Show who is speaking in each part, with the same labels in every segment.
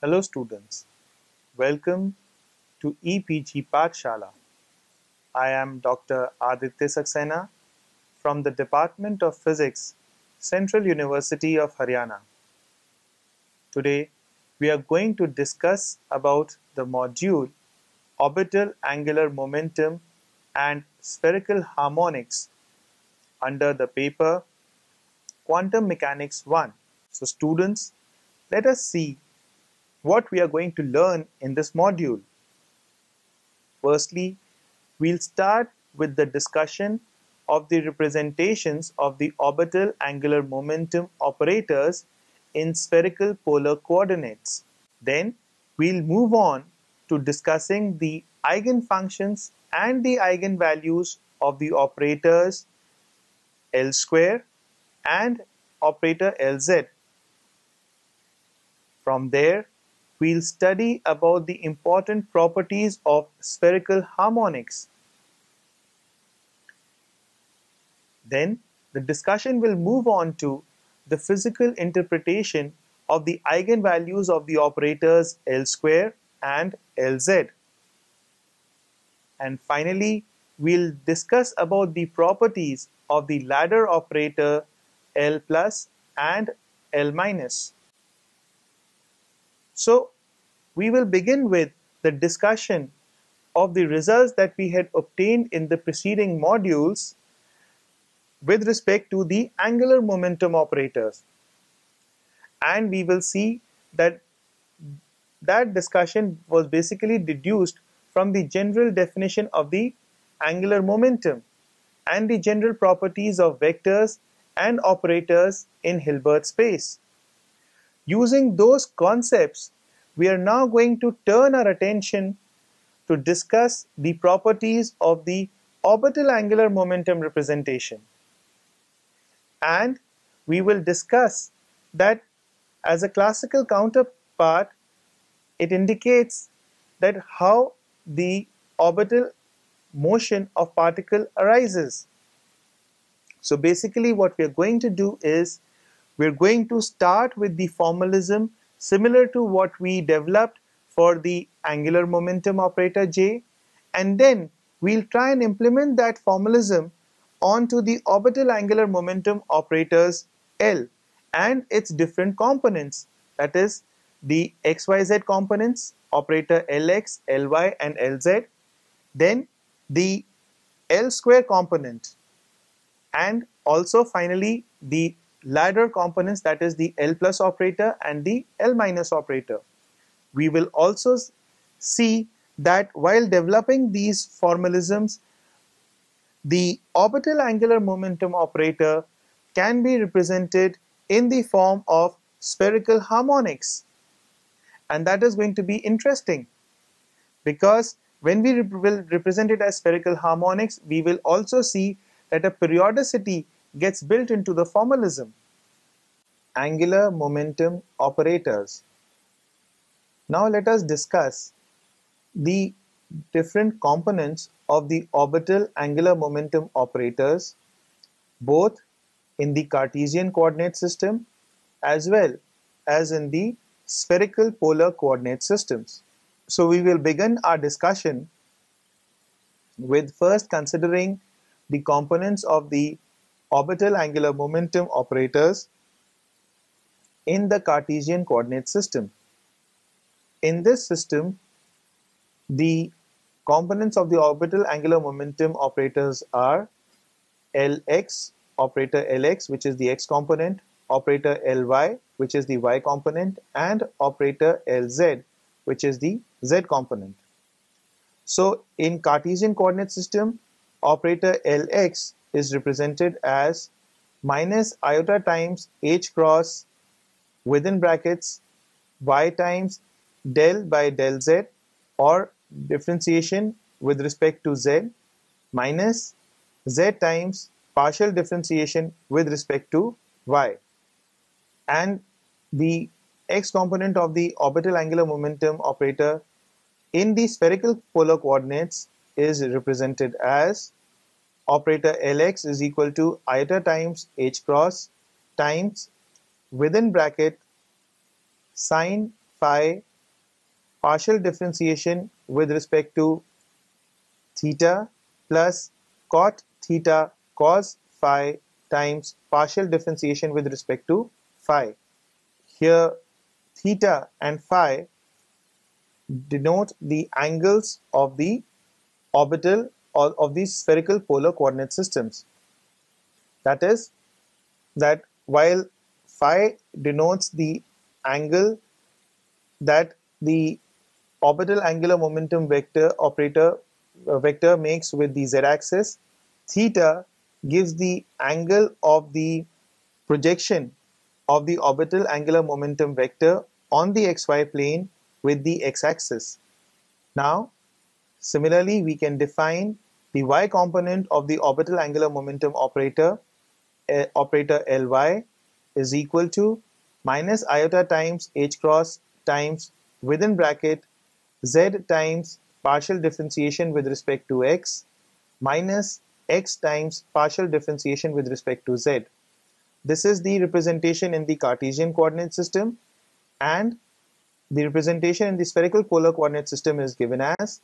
Speaker 1: Hello students, welcome to EPG Pathshala. I am Dr. Aditya Saxena from the Department of Physics, Central University of Haryana. Today we are going to discuss about the module Orbital Angular Momentum and Spherical Harmonics under the paper Quantum Mechanics 1. So students, let us see what we are going to learn in this module. Firstly, we'll start with the discussion of the representations of the orbital angular momentum operators in spherical polar coordinates. Then we'll move on to discussing the eigenfunctions and the eigenvalues of the operators L square and operator Lz. From there, we'll study about the important properties of spherical harmonics. Then the discussion will move on to the physical interpretation of the eigenvalues of the operators L square and Lz. And finally, we'll discuss about the properties of the ladder operator L plus and L minus. So we will begin with the discussion of the results that we had obtained in the preceding modules with respect to the angular momentum operators. And we will see that that discussion was basically deduced from the general definition of the angular momentum and the general properties of vectors and operators in Hilbert space. Using those concepts, we are now going to turn our attention to discuss the properties of the orbital angular momentum representation. And we will discuss that as a classical counterpart, it indicates that how the orbital motion of particle arises. So basically what we are going to do is we're going to start with the formalism similar to what we developed for the angular momentum operator J, and then we'll try and implement that formalism onto the orbital angular momentum operators L and its different components, that is the XYZ components, operator Lx, Ly and Lz, then the L square component, and also finally the ladder components, that is the L plus operator and the L minus operator. We will also see that while developing these formalisms, the orbital angular momentum operator can be represented in the form of spherical harmonics. And that is going to be interesting because when we will represent it as spherical harmonics, we will also see that a periodicity gets built into the formalism. Angular momentum operators. Now let us discuss the different components of the orbital angular momentum operators, both in the Cartesian coordinate system as well as in the spherical polar coordinate systems. So we will begin our discussion with first considering the components of the orbital angular momentum operators in the Cartesian coordinate system. In this system, the components of the orbital angular momentum operators are Lx, operator Lx, which is the x component, operator Ly, which is the y component, and operator Lz, which is the z component. So in Cartesian coordinate system, operator Lx is represented as minus iota times h cross within brackets y times del by del z, or differentiation with respect to z, minus z times partial differentiation with respect to y. And the x component of the orbital angular momentum operator in the spherical polar coordinates is represented as operator Lx is equal to iota times h cross times within bracket sine phi partial differentiation with respect to theta plus cot theta cos phi times partial differentiation with respect to phi. Here theta and phi denote the angles of the orbital or of the spherical polar coordinate systems. That is, that while phi denotes the angle that the orbital angular momentum vector operator vector makes with the z-axis, theta gives the angle of the projection of the orbital angular momentum vector on the xy plane with the x-axis. Now, similarly, we can define the y component of the orbital angular momentum operator, operator Ly, is equal to minus iota times h cross times within bracket z times partial differentiation with respect to x minus x times partial differentiation with respect to z. This is the representation in the Cartesian coordinate system, and the representation in the spherical polar coordinate system is given as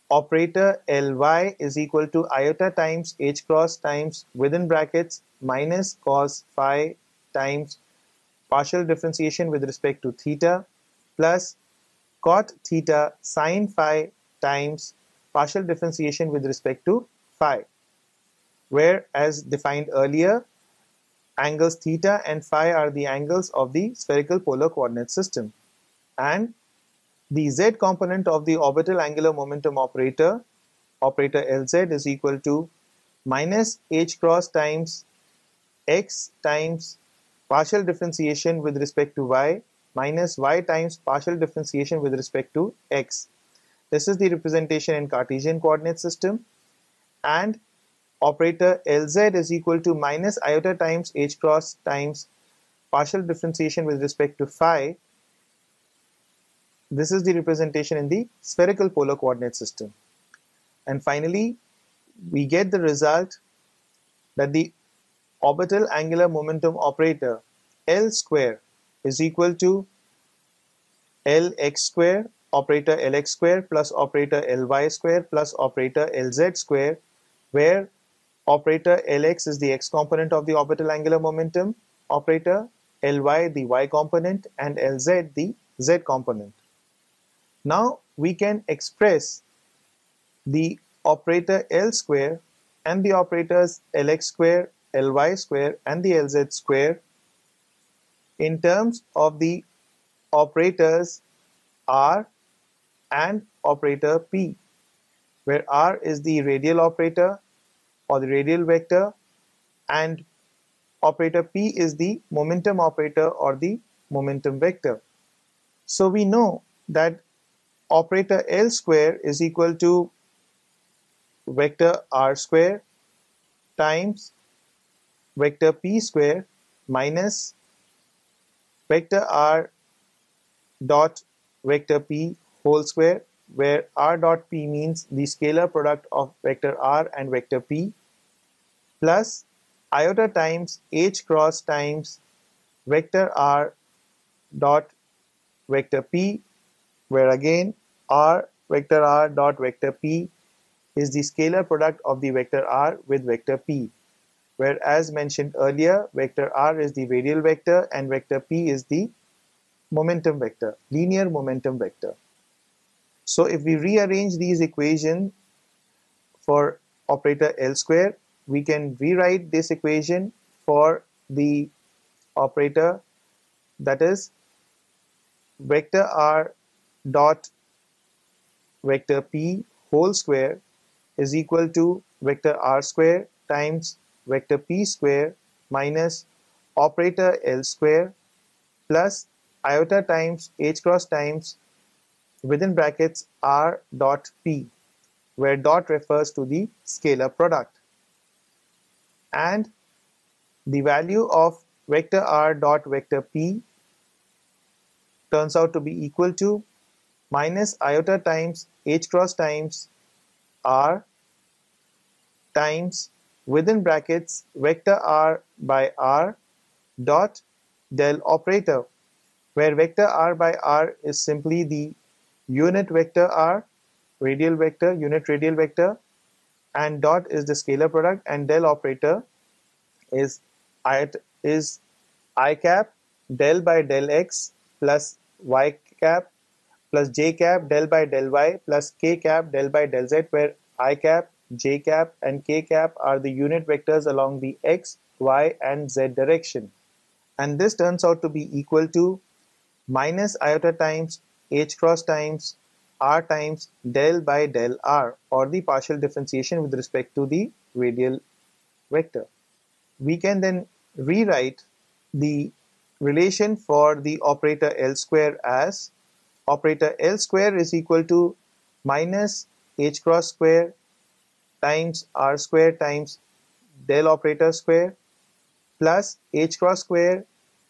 Speaker 1: operator Ly is equal to iota times h cross times within brackets minus cos phi times partial differentiation with respect to theta plus cot theta sin phi times partial differentiation with respect to phi, where, as defined earlier, angles theta and phi are the angles of the spherical polar coordinate system, and the z component of the orbital angular momentum operator, operator Lz, is equal to minus h cross times x times partial differentiation with respect to y minus y times partial differentiation with respect to x. This is the representation in Cartesian coordinate system, and operator Lz is equal to minus iota times h cross times partial differentiation with respect to phi. This is the representation in the spherical polar coordinate system. And finally, we get the result that the orbital angular momentum operator L square is equal to Lx square, operator Lx square plus operator Ly square plus operator Lz square, where operator Lx is the x component of the orbital angular momentum operator, Ly the y component, and Lz the z component. Now we can express the operator L square and the operators Lx square, Ly square, and the Lz square in terms of the operators R and operator P, where R is the radial operator or the radial vector, and operator P is the momentum operator or the momentum vector. So we know that operator L square is equal to vector R square times vector P square minus vector R dot vector P whole square, where R dot P means the scalar product of vector R and vector P, plus iota times H cross times vector R dot vector P, where again vector R dot vector P is the scalar product of the vector R with vector P, where, as mentioned earlier, vector R is the radial vector and vector P is the momentum vector, linear momentum vector. So if we rearrange these equations for operator L square, we can rewrite this equation for the operator, that is vector R dot vector P whole square is equal to vector R square times vector P square minus operator L square plus iota times H cross times within brackets R dot P, where dot refers to the scalar product, and the value of vector R dot vector P turns out to be equal to minus iota times H cross times R times within brackets vector R by R dot del operator, where vector R by R is simply the unit vector r, radial vector, unit radial vector, and dot is the scalar product, and del operator is I cap del by del x plus y cap plus j cap del by del y plus k cap del by del z, where I cap, j cap, and k cap are the unit vectors along the x, y, and z direction. And this turns out to be equal to minus iota times h cross times r times del by del r, or the partial differentiation with respect to the radial vector. We can then rewrite the relation for the operator L square as operator L square is equal to minus h cross square times r square times del operator square plus h cross square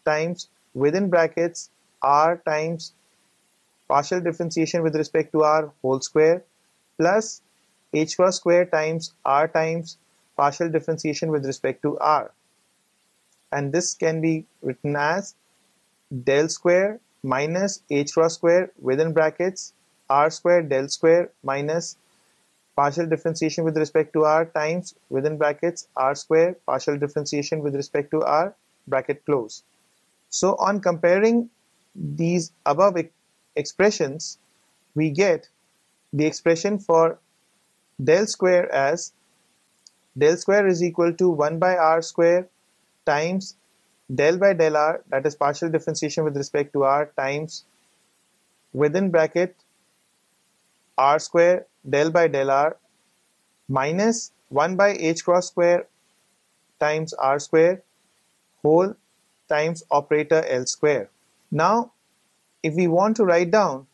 Speaker 1: times within brackets r times partial differentiation with respect to r whole square plus h cross square times r times partial differentiation with respect to r. And this can be written as del square minus h cross square within brackets r square del square minus partial differentiation with respect to r times within brackets r square partial differentiation with respect to r bracket close. So on comparing these above expressions, we get the expression for del square as del square is equal to 1 by r square times del by del r, that is partial differentiation with respect to r, times within bracket r square del by del r minus 1 by h cross square times r square whole times operator L square. Now if we want to write down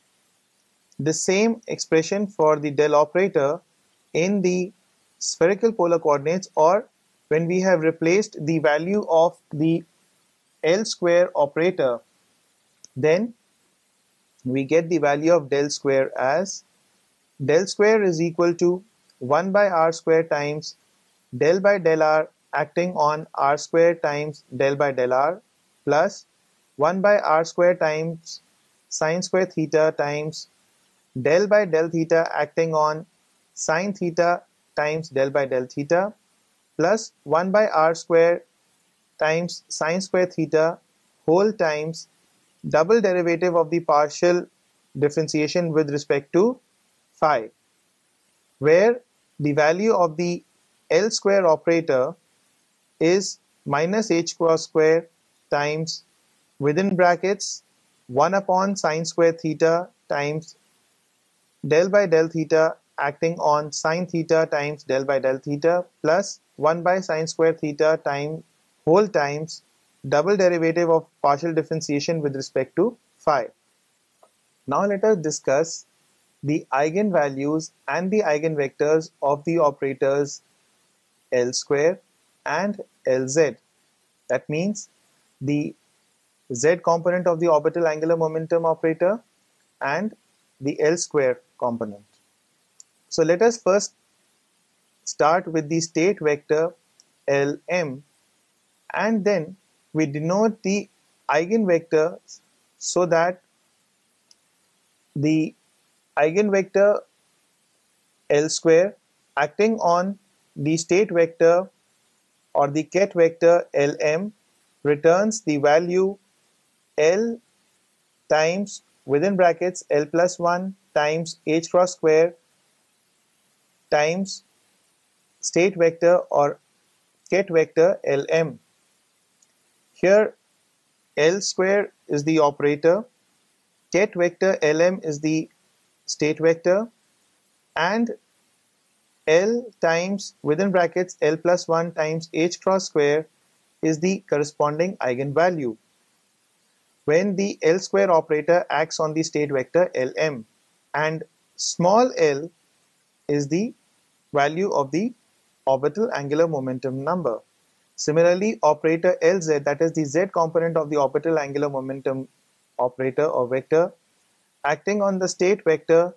Speaker 1: the same expression for the del operator in the spherical polar coordinates, or when we have replaced the value of the L square operator, then we get the value of del square as del square is equal to 1 by r square times del by del r acting on r square times del by del r plus 1 by r square times sine square theta times del by del theta acting on sine theta times del by del theta plus 1 by r square times sine square theta whole times double derivative of the partial differentiation with respect to phi, where the value of the L square operator is minus h cross square times within brackets 1 upon sine square theta times del by del theta acting on sine theta times del by del theta plus 1 by sine square theta time whole times double derivative of partial differentiation with respect to phi. Now let us discuss the eigenvalues and the eigenvectors of the operators L square and Lz. That means the z component of the orbital angular momentum operator and the L square component. So let us first start with the state vector Lm, and then we denote the eigenvectors so that the eigenvector L square acting on the state vector or the ket vector Lm returns the value L times within brackets L plus 1 times h cross square times state vector or ket vector Lm. Here L square is the operator, ket vector Lm is the state vector, and L times within brackets L plus 1 times h cross square is the corresponding eigenvalue when the L square operator acts on the state vector Lm, and small l is the value of the orbital angular momentum number. Similarly, operator Lz, that is the z component of the orbital angular momentum operator or vector, acting on the state vector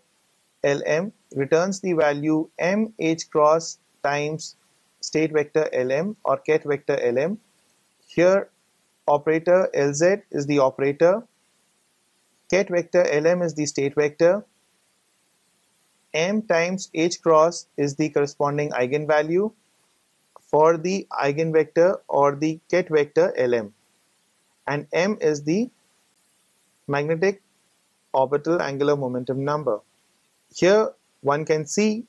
Speaker 1: Lm returns the value mh cross times state vector Lm or ket vector Lm. Here operator Lz is the operator, ket vector Lm is the state vector, m times h cross is the corresponding eigenvalue for the eigenvector or the ket vector Lm, and m is the magnetic orbital angular momentum number. Here one can see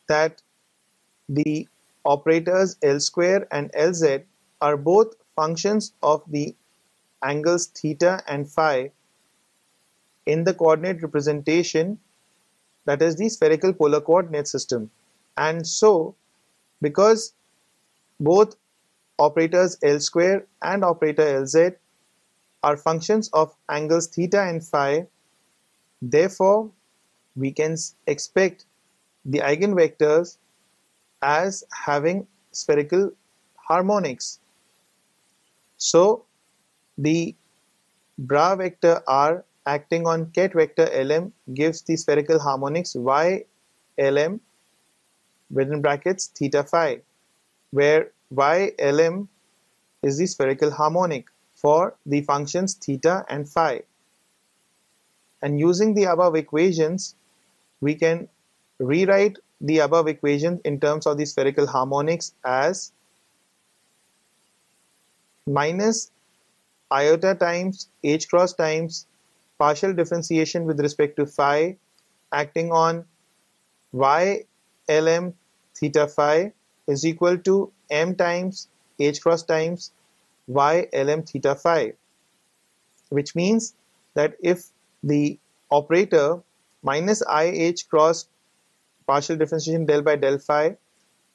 Speaker 1: that the operators L square and Lz are both functions of the angles theta and phi in the coordinate representation, that is the spherical polar coordinate system. And so, because both operators L square and operator Lz are functions of angles theta and phi, therefore we can expect the eigenvectors as having spherical harmonics. So the bra vector r acting on ket vector Lm gives the spherical harmonics y Lm within brackets theta phi, where y Lm is the spherical harmonic for the functions theta and phi. And using the above equations, we can rewrite the above equations in terms of the spherical harmonics as minus iota times h cross times partial differentiation with respect to phi acting on y Lm theta phi is equal to m times h cross times y Lm theta phi, which means that if the operator minus I h cross partial differentiation del by del phi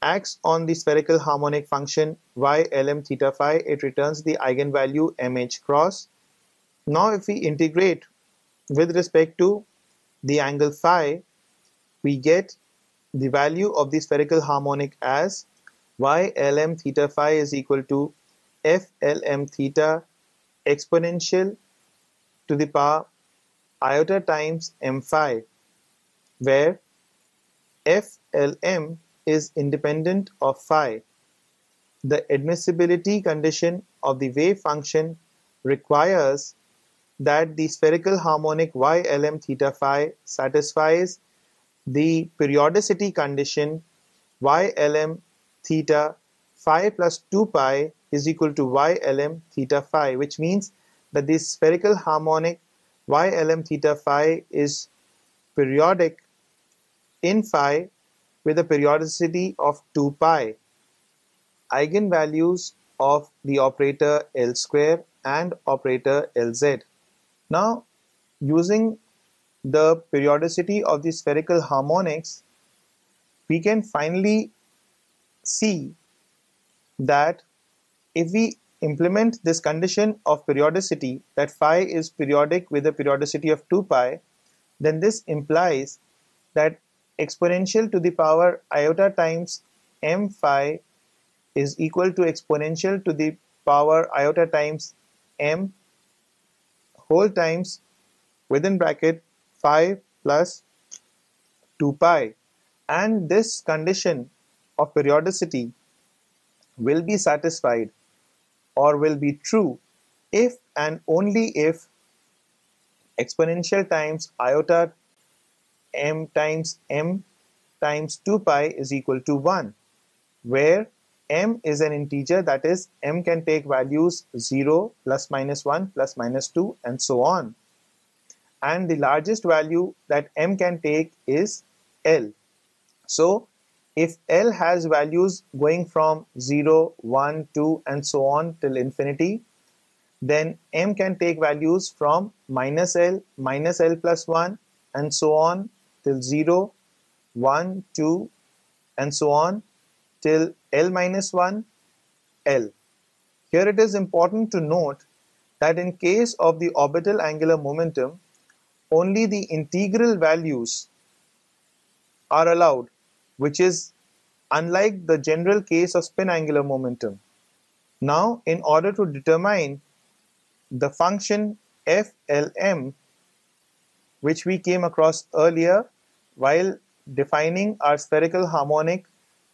Speaker 1: acts on the spherical harmonic function y Lm theta phi, it returns the eigenvalue mh cross. Now if we integrate with respect to the angle phi, we get the value of the spherical harmonic as y Lm theta phi is equal to f Lm theta exponential to the power iota times m phi, where f Lm is independent of phi. The admissibility condition of the wave function requires that the spherical harmonic y Lm theta phi satisfies the periodicity condition y Lm theta phi plus 2 pi is equal to y Lm theta phi, which means that the spherical harmonic y Lm theta phi is periodic in phi with a periodicity of 2 pi. Eigenvalues of the operator L square and operator Lz. Now, using the periodicity of the spherical harmonics, we can finally see that if we implement this condition of periodicity, that phi is periodic with a periodicity of 2 pi, then this implies that exponential to the power iota times m phi is equal to exponential to the power iota times m whole times within bracket phi plus 2 pi. And this condition of periodicity will be satisfied or will be true if and only if exponential times iota m times 2 pi is equal to 1, where m is an integer, that is m can take values 0, plus minus 1, plus minus 2 and so on, and the largest value that m can take is L. So if L has values going from 0, 1, 2 and so on till infinity, then m can take values from minus L plus 1 and so on till 0, 1, 2 and so on till L minus 1, L. Here it is important to note that in case of the orbital angular momentum, only the integral values are allowed, which is unlike the general case of spin angular momentum. Now, in order to determine the function FLM, which we came across earlier while defining our spherical harmonic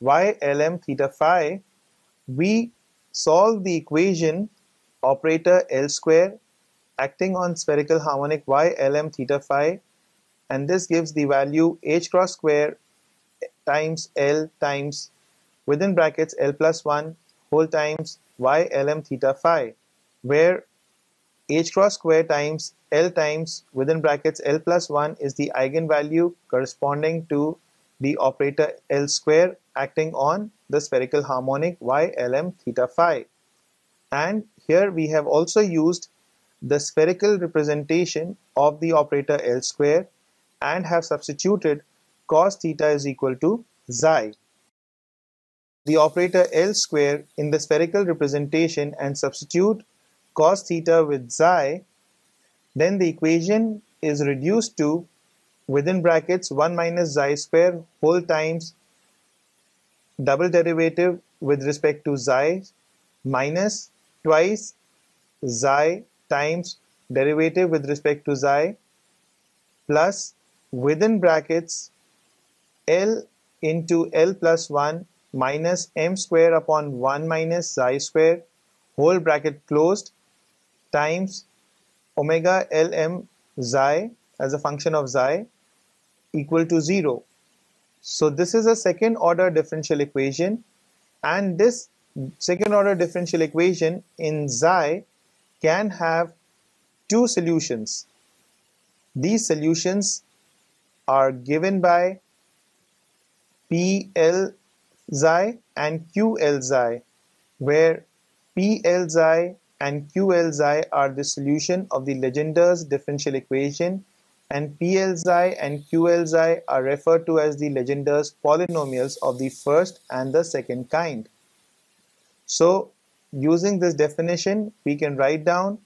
Speaker 1: YLM theta phi, we solve the equation operator L square acting on spherical harmonic YLM theta phi and this gives the value h cross square times L times within brackets L plus 1 whole times y lm theta phi, where h cross square times L times within brackets L plus 1 is the eigenvalue corresponding to the operator L square acting on the spherical harmonic y lm theta phi. And here we have also used the spherical representation of the operator L square and have substituted cos theta is equal to xi. The operator L square in the spherical representation and substitute cos theta with xi, then the equation is reduced to within brackets 1 minus xi square whole times double derivative with respect to xi minus twice xi times derivative with respect to xi plus within brackets L into L plus 1 minus m square upon 1 minus xi square whole bracket closed times omega lm xi as a function of xi equal to 0. So this is a second order differential equation, and this second order differential equation in xi can have two solutions. These solutions are given by PL xi and QL xi, where PL xi and QL xi are the solution of the Legender's differential equation, and PL xi and QL xi are referred to as the Legender's polynomials of the first and the second kind. So using this definition, we can write down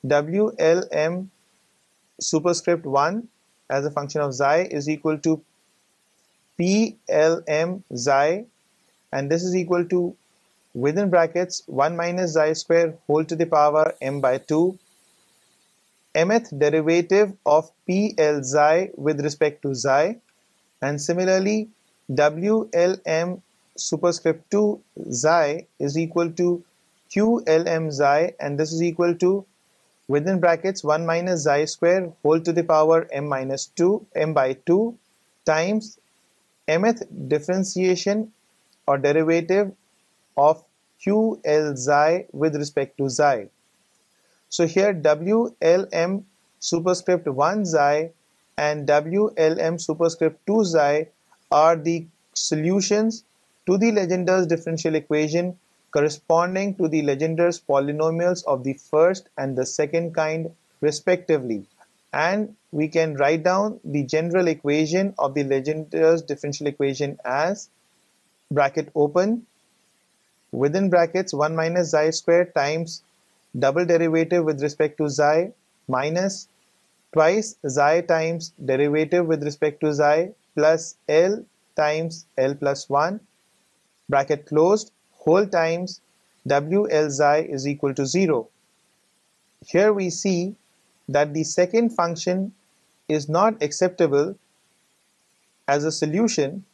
Speaker 1: WLM superscript 1 as a function of xi is equal to PLM xi, and this is equal to within brackets 1 minus xi square whole to the power m by 2 mth derivative of PL xi with respect to xi, and similarly WLM superscript 2 xi is equal to QLM xi, and this is equal to within brackets 1 minus xi square whole to the power m minus 2 m by 2 times mth differentiation or derivative of QL xi with respect to xi. So here WLM superscript 1 xi and WLM superscript 2 xi are the solutions to the Legender's differential equation corresponding to the Legender's polynomials of the first and the second kind respectively. And we can write down the general equation of the Legender's differential equation as bracket open within brackets 1 minus xi square times double derivative with respect to xi minus twice xi times derivative with respect to xi plus L times L plus 1 bracket closed whole times WL xi is equal to 0. Here we see that the second function is not acceptable as a solution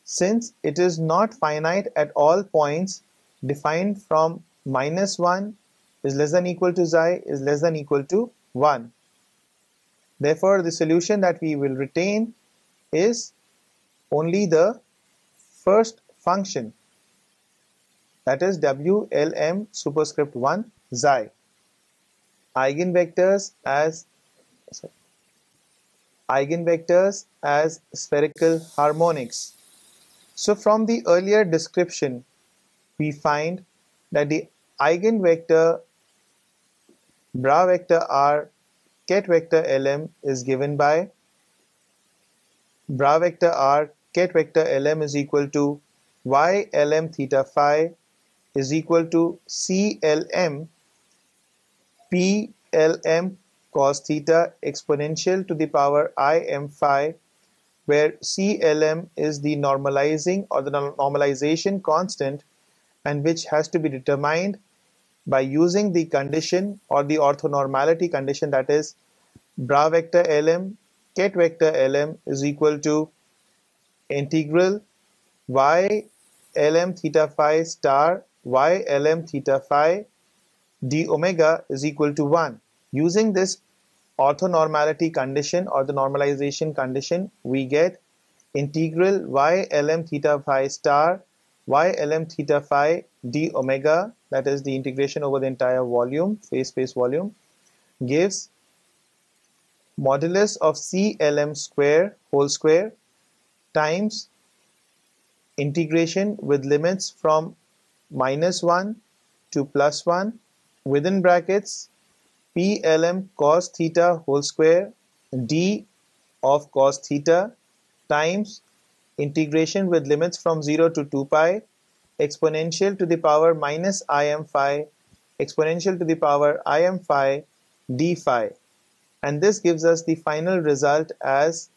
Speaker 1: since it is not finite at all points defined from minus 1 is less than equal to xi is less than equal to 1. Therefore, the solution that we will retain is only the first function, that is WLM superscript 1 xi. Eigenvectors as spherical harmonics. So from the earlier description, we find that the eigenvector bra vector r ket vector lm is given by bra vector r ket vector lm is equal to y lm theta phi is equal to CLM PLM cos theta exponential to the power I m phi, where CLM is the normalizing or the normalization constant and which has to be determined by using the condition or the orthonormality condition, that is bra vector lm ket vector lm is equal to integral y lm theta phi star y lm theta phi d omega is equal to 1. Using this orthonormality condition or the normalization condition, we get integral y lm theta phi star y lm theta phi d omega, that is the integration over the entire volume, phase space volume, gives modulus of c lm square whole square times integration with limits from -1 to +1 within brackets p lm cos theta whole square d of cos theta times integration with limits from 0 to 2 pi exponential to the power minus im phi exponential to the power im phi d phi, and this gives us the final result as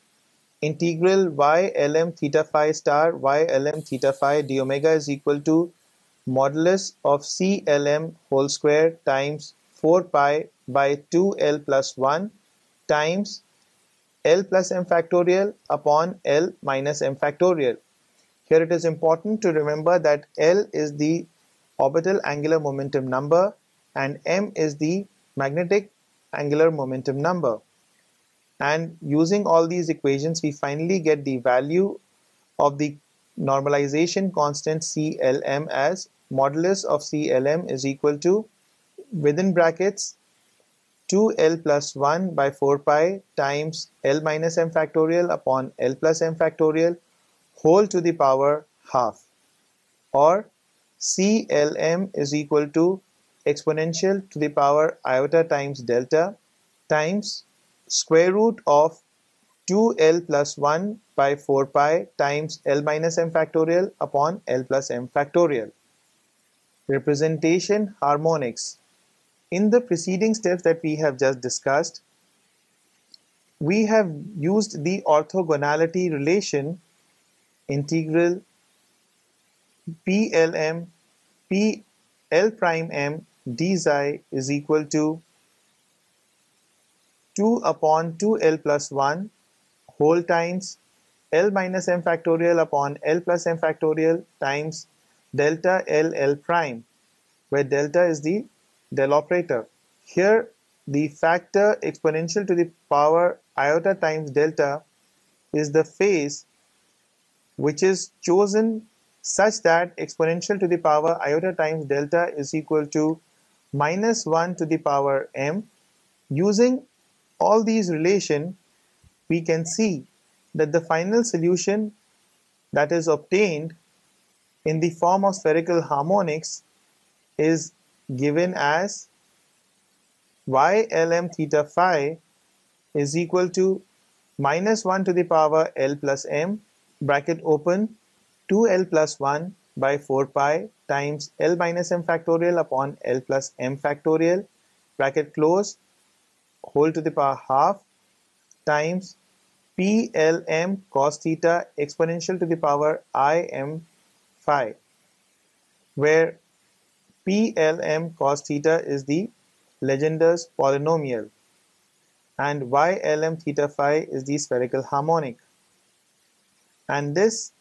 Speaker 1: integral y lm theta phi star y lm theta phi d omega is equal to modulus of c lm whole square times 4 pi by 2l plus 1 times L plus m factorial upon L minus m factorial. Here it is important to remember that L is the orbital angular momentum number and m is the magnetic angular momentum number. And using all these equations, we finally get the value of the normalization constant CLM as modulus of CLM is equal to, within brackets, 2l plus 1 by 4 pi times L minus m factorial upon L plus m factorial whole to the power half, or CLM is equal to exponential to the power iota times delta times square root of 2l plus 1 by 4 pi times L minus m factorial upon L plus m factorial. Representation harmonics. In the preceding steps that we have just discussed, we have used the orthogonality relation integral PLM PL prime m d xi is equal to 2 upon 2l plus 1 whole times L minus m factorial upon L plus m factorial times delta L prime, where delta is the del operator. Here the factor exponential to the power iota times delta is the phase which is chosen such that exponential to the power iota times delta is equal to -1 to the power m. Using all these relations, we can see that the final solution that is obtained in the form of spherical harmonics is given as y lm theta phi is equal to -1 to the power L plus m bracket open 2l plus 1 by 4 pi times L minus m factorial upon L plus m factorial bracket close whole to the power half times PLM cos theta exponential to the power im phi, where PLM cos theta is the Legendre's polynomial and YLM theta phi is the spherical harmonic. And this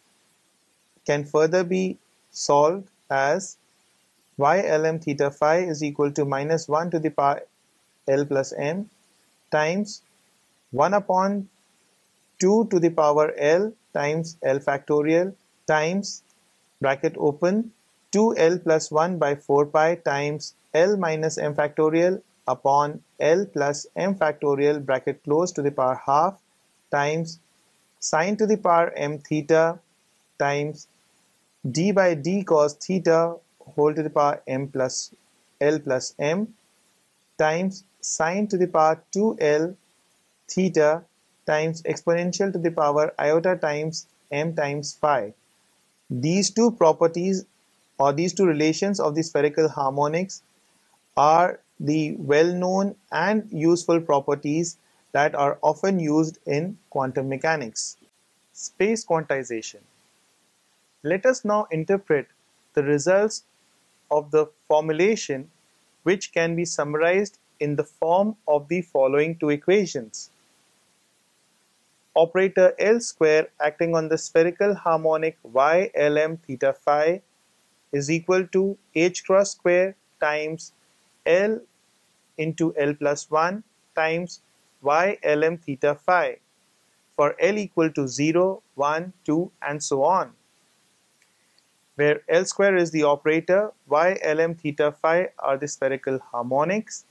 Speaker 1: can further be solved as YLM theta phi is equal to -1 to the power L plus m times 1 upon 2 to the power L times L factorial times bracket open 2l plus 1 by 4 pi times L minus m factorial upon L plus m factorial bracket close to the power half times sine to the power m theta times d by d cos theta whole to the power m plus L plus m times sine to the power 2l theta times exponential to the power iota times m times phi. These two properties or these two relations of the spherical harmonics are the well-known and useful properties that are often used in quantum mechanics. Space quantization. Let us now interpret the results of the formulation, which can be summarized in the form of the following two equations. Operator L square acting on the spherical harmonic y lm theta phi is equal to h cross square times L into L plus 1 times y lm theta phi for L equal to 0, 1, 2 and so on, where L square is the operator, y lm theta phi are the spherical harmonics,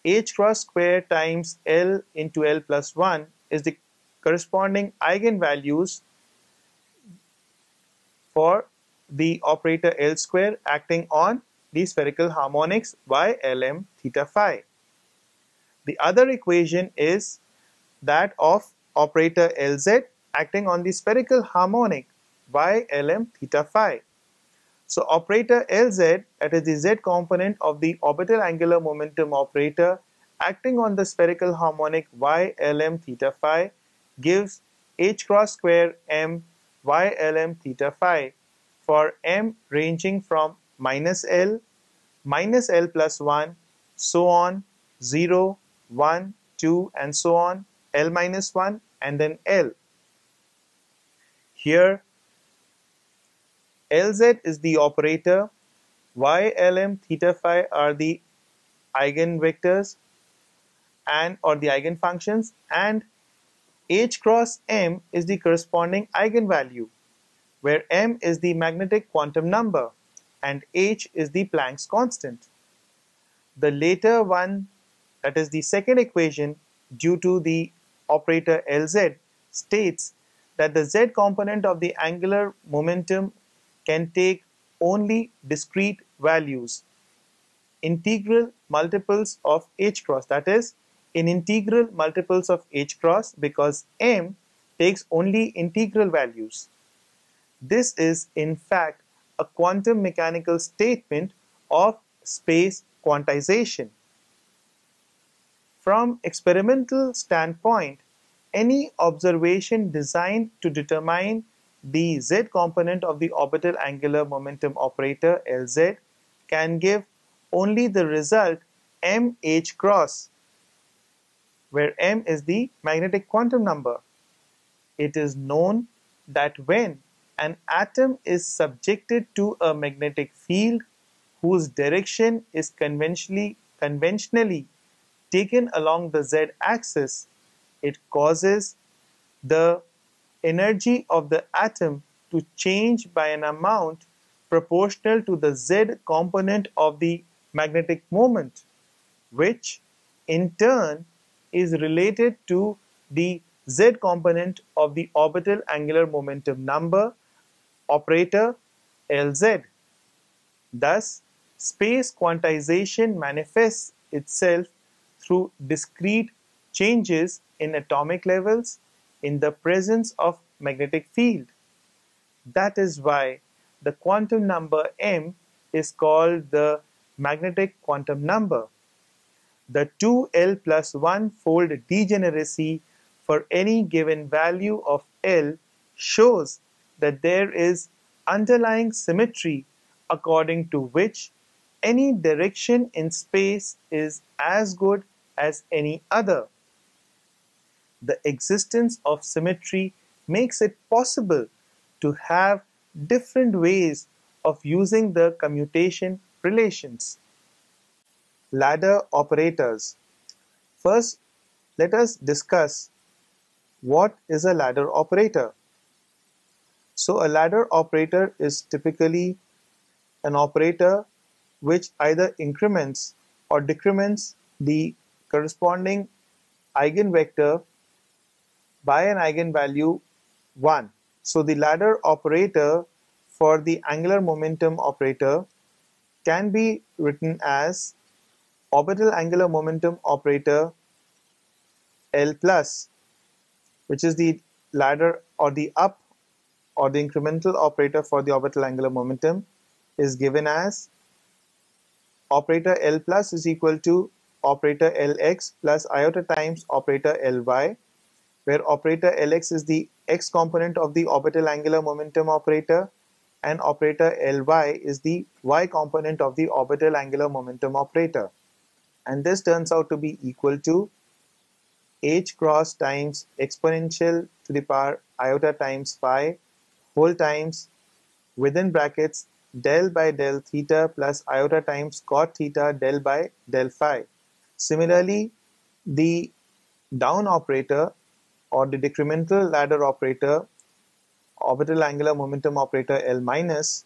Speaker 1: h cross square times L into L plus 1 is the corresponding eigenvalues for the operator L square acting on the spherical harmonics y lm theta phi. The other equation is that of operator Lz acting on the spherical harmonic y lm theta phi. So operator Lz, that is the z component of the orbital angular momentum operator acting on the spherical harmonic y lm theta phi, gives h cross square m y lm theta phi for m ranging from minus L plus 1, so on, 0, 1, 2 and so on, L minus 1 and then L. Here Lz is the operator, y lm theta phi are the eigenvectors and or the eigenfunctions, and h cross m is the corresponding eigenvalue, where m is the magnetic quantum number and h is the Planck's constant. The later one, that is the second equation, due to the operator Lz, states that the z component of the angular momentum can take only discrete values, integral multiples of h cross, that is in integral multiples of h cross, because m takes only integral values. This is in fact a quantum mechanical statement of space quantization. From experimental standpoint, any observation designed to determine the z component of the orbital angular momentum operator Lz can give only the result mh cross, where m is the magnetic quantum number. It is known that when an atom is subjected to a magnetic field whose direction is conventionally taken along the z-axis, it causes the energy of the atom to change by an amount proportional to the z component of the magnetic moment, which in turn is related to the z component of the orbital angular momentum number operator Lz. Thus, space quantization manifests itself through discrete changes in atomic levels in the presence of magnetic field. That is why the quantum number m is called the magnetic quantum number. The 2L plus 1 fold degeneracy for any given value of L shows that there is underlying symmetry according to which any direction in space is as good as any other. The existence of symmetry makes it possible to have different ways of using the commutation relations. Ladder operators. First, let us discuss what is a ladder operator. So a ladder operator is typically an operator which either increments or decrements the corresponding eigenvector by an eigenvalue 1. So the ladder operator for the angular momentum operator can be written as orbital angular momentum operator L plus, which is the ladder or the up or the incremental operator for the orbital angular momentum, is given as operator L plus is equal to operator Lx plus iota times operator Ly, where operator Lx is the x component of the orbital angular momentum operator and operator Ly is the y component of the orbital angular momentum operator. And this turns out to be equal to h cross times exponential to the power iota times phi whole times within brackets del by del theta plus iota times cot theta del by del phi. Similarly, the down operator or the decremental ladder operator, orbital angular momentum operator L minus,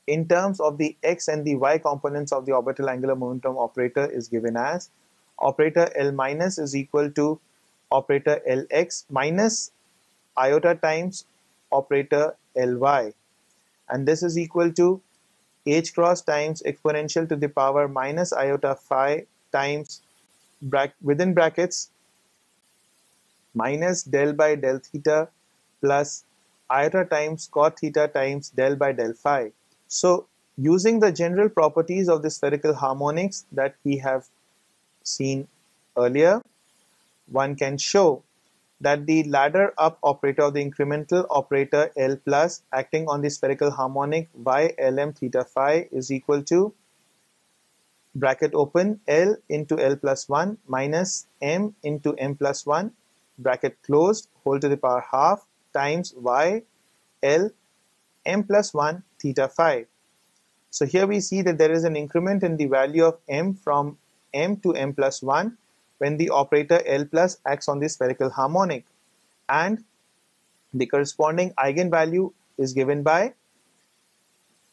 Speaker 1: in terms of the x and the y components of the orbital angular momentum operator is given as operator L minus is equal to operator Lx minus iota times operator Ly, and this is equal to h cross times exponential to the power minus iota phi times within brackets minus del by del theta plus iota times cot theta times del by del phi. So using the general properties of the spherical harmonics that we have seen earlier, one can show that the ladder up operator of the incremental operator L plus acting on the spherical harmonic y Lm theta phi is equal to bracket open L into L plus 1 minus M into M plus 1 bracket closed whole to the power half times y L M plus 1 theta phi. So here we see that there is an increment in the value of M from M to M plus 1 when the operator L plus acts on the spherical harmonic, and the corresponding eigenvalue is given by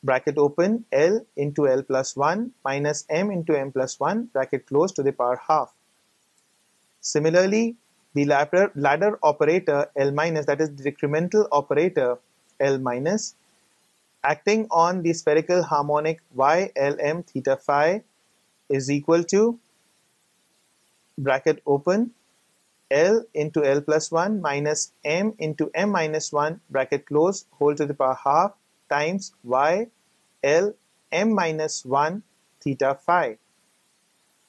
Speaker 1: bracket open L into L plus 1 minus M into M plus 1 bracket close to the power half. Similarly, the ladder operator L minus, that is the decremental operator L minus, acting on the spherical harmonic y Lm theta phi is equal to bracket open L into L plus 1 minus M into M minus 1 bracket close whole to the power half times y L M minus 1 theta phi,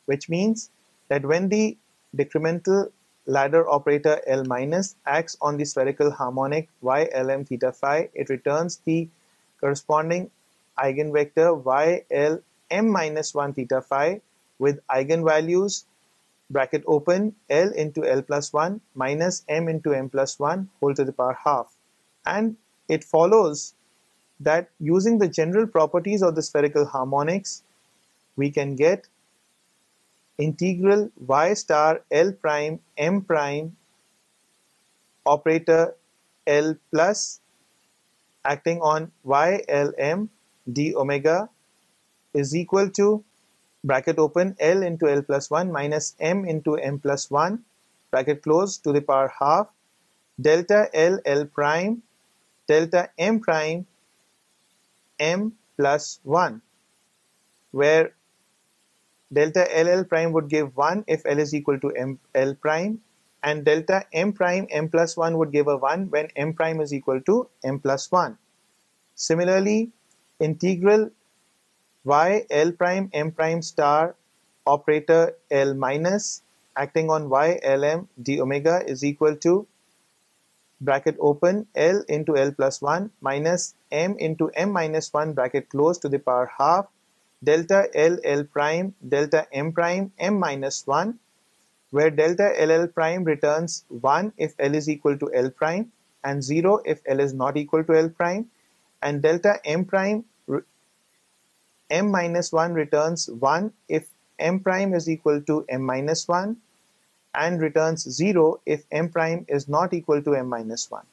Speaker 1: which means that when the decremental ladder operator L minus acts on the spherical harmonic y Lm theta phi, it returns the corresponding eigenvector y L M minus 1 theta phi with eigenvalues bracket open L into L plus 1 minus M into M plus 1 whole to the power half. And it follows that using the general properties of the spherical harmonics, we can get integral y star L prime M prime operator L plus acting on y L M d omega is equal to bracket open L into L plus 1 minus M into M plus 1 bracket close to the power half delta L L prime delta M prime M plus 1, where delta LL prime would give 1 if L is equal to M L prime, and delta M prime M plus 1 would give a 1 when M prime is equal to M plus 1. Similarly, integral y L prime M prime star operator L minus acting on y Lm d omega is equal to bracket open L into L plus 1 minus M into M minus 1 bracket close to the power half delta L L prime delta M prime M minus 1, where delta LL prime returns 1 if L is equal to L prime and 0 if L is not equal to L prime, and delta M prime M minus 1 returns 1 if M prime is equal to M minus 1 and returns 0 if M prime is not equal to M minus 1.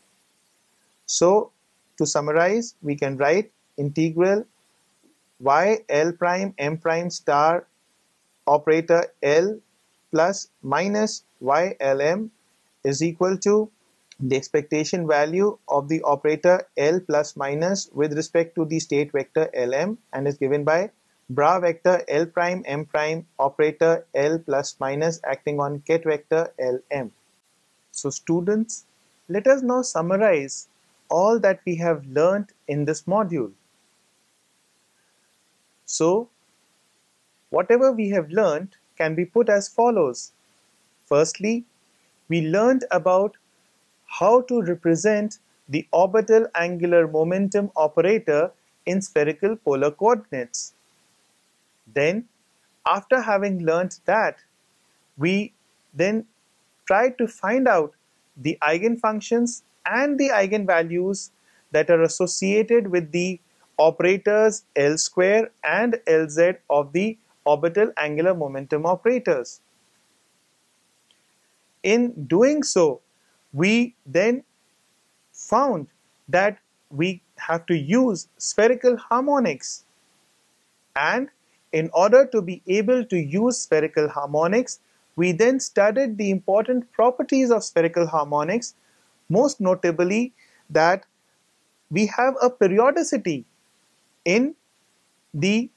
Speaker 1: So to summarize, we can write integral y L prime M prime star operator L plus minus y Lm is equal to the expectation value of the operator L plus minus with respect to the state vector Lm, and is given by bra vector L prime M prime operator L plus minus acting on ket vector Lm. So students, let us now summarize all that we have learnt in this module. So whatever we have learnt can be put as follows. Firstly, we learned about how to represent the orbital angular momentum operator in spherical polar coordinates. Then, after having learnt that, we then tried to find out the eigenfunctions and the eigenvalues that are associated with the operators L square and Lz of the orbital angular momentum operators. in doing so, we then found that we have to use spherical harmonics. And in order to be able to use spherical harmonics, we then studied the important properties of spherical harmonics, most notably that we have a periodicity in the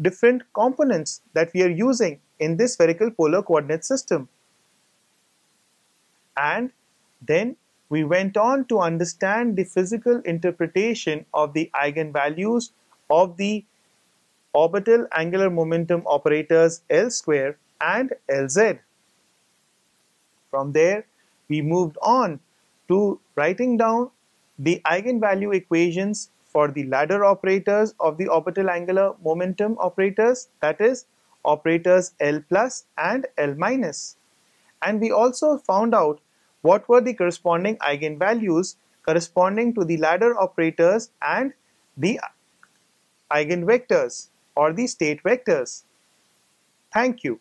Speaker 1: different components that we are using in this spherical polar coordinate system. And then we went on to understand the physical interpretation of the eigenvalues of the orbital angular momentum operators L square and Lz. From there, we moved on to writing down the eigenvalue equations for the ladder operators of the orbital angular momentum operators, that is, operators L plus and L minus. And we also found out what were the corresponding eigenvalues corresponding to the ladder operators and the eigenvectors or the state vectors. Thank you.